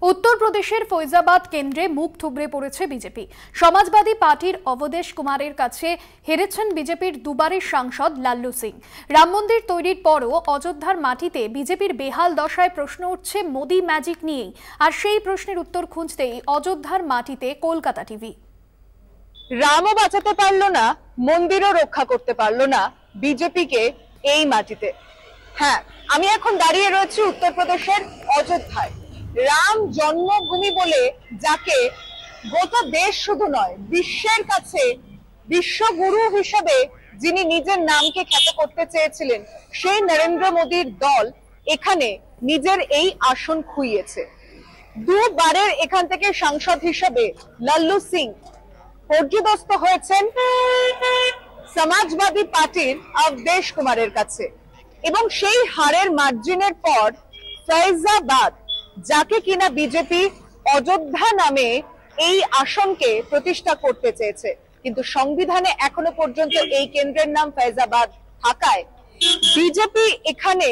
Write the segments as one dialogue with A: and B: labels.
A: উত্তরপ্রদেশের ফৈজাবাদ কেন্দ্রে মুখ থুবড়ে পড়েছে বিজেপি। সমাজবাদী পার্টির অবধেশ কুমারের কাছে হেরেছেন বিজেপির দুবারের সাংসদ লাল্লু সিং। রাম মন্দির তৈরির পরও অযোধ্যার মাটিতে বিজেপির বেহাল দশায় প্রশ্ন উঠছে মোদি ম্যাজিক নিয়েই। আর সেই প্রশ্নের উত্তর খুঁজতেই অযোধ্যার মাটিতে কলকাতা টিভি।
B: রামও বাঁচাতে পারলো না, মন্দিরও রক্ষা করতে পারলো না বিজেপিকে এই মাটিতে। হ্যাঁ, আমি এখন দাঁড়িয়ে রয়েছি উত্তরপ্রদেশের অযোধ্যায়। রাম জন্মভূমি বলে যাকে গোটা দেশ শুধু নয় বিশ্বের কাছে বিশ্বগুরু হিসেবে যিনি নিজের নামকে খ্যাত করতে চেয়েছিলেন, সেই নরেন্দ্র মোদীর দল এখানে নিজের এই আসন খুইয়েছে। দুবারের এখান থেকে সাংসদ হিসেবে লাল্লু সিং পর্যদস্ত হয়েছেন সমাজবাদী পার্টির অবধেশ কুমারের কাছে, এবং সেই হারের মার্জিনের পর ফৈজাবাদ, যাকে কিনা বিজেপি অযোধ্যা নামে এই আসনকে প্রতিষ্ঠা করতে চেয়েছে, কিন্তু সংবিধানে এখনো পর্যন্ত এই কেন্দ্রের নাম ফৈজাবাদ থাকায় বিজেপি এখানে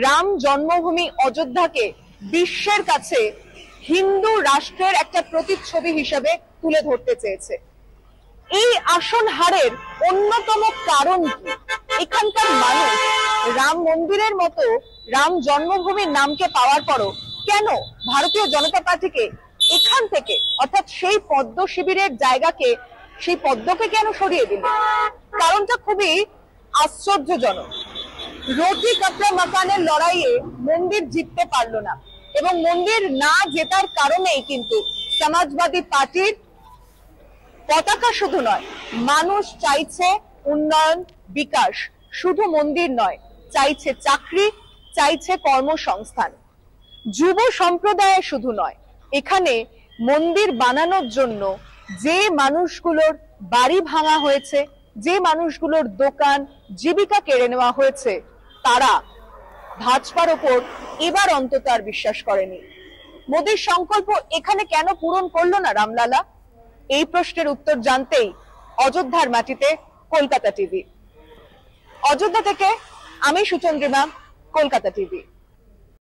B: রাম জন্মভূমি অযোধ্যাকে বিশ্বের কাছে হিন্দু রাষ্ট্রের একটা প্রতিচ্ছবি হিসেবে তুলে ধরতে চেয়েছে। এই আসন হারের অন্যতম কারণ কি? এখানকার মানুষ রাম মন্দিরের মতো রাম জন্মভূমির নামকে পাওয়ার পরও কেন ভারতীয় জনতা পার্টিকে এখান থেকে, অর্থাৎ সেই পদ্ম শিবিরের জায়গাকে, সেই পদ্মকে কেন সরিয়ে দিল? কারণটা খুবই আশ্চর্যজনক। রোটি কাপড়া মাকানের লড়াইয়ে মন্দির জিততে পারলো না, এবং মন্দির না জেতার কারণেই কিন্তু সমাজবাদী পার্টির পতাকা শুধু নয়, মানুষ চাইছে উন্নয়ন, বিকাশ। শুধু মন্দির নয়, চাইছে চাকরি, চাইছে কর্মসংস্থান। যুব সম্প্রদায় শুধু নয়, এখানে মন্দির বানানোর জন্য যে মানুষগুলোর বাড়ি ভাঙা হয়েছে, যে মানুষগুলোর দোকান, জীবিকা কেড়ে নেওয়া হয়েছে, তারা ভাজপার ওপর এবার অন্তত আর বিশ্বাস করেনি। মোদীর সংকল্প এখানে কেন পূরণ করলো না রামলালা? এই প্রশ্নের উত্তর জানতেই অযোধ্যার মাটিতে কলকাতা টিভি। অযোধ্যা থেকে আমি সুচন্দ্রিমা, কলকাতা টিভি।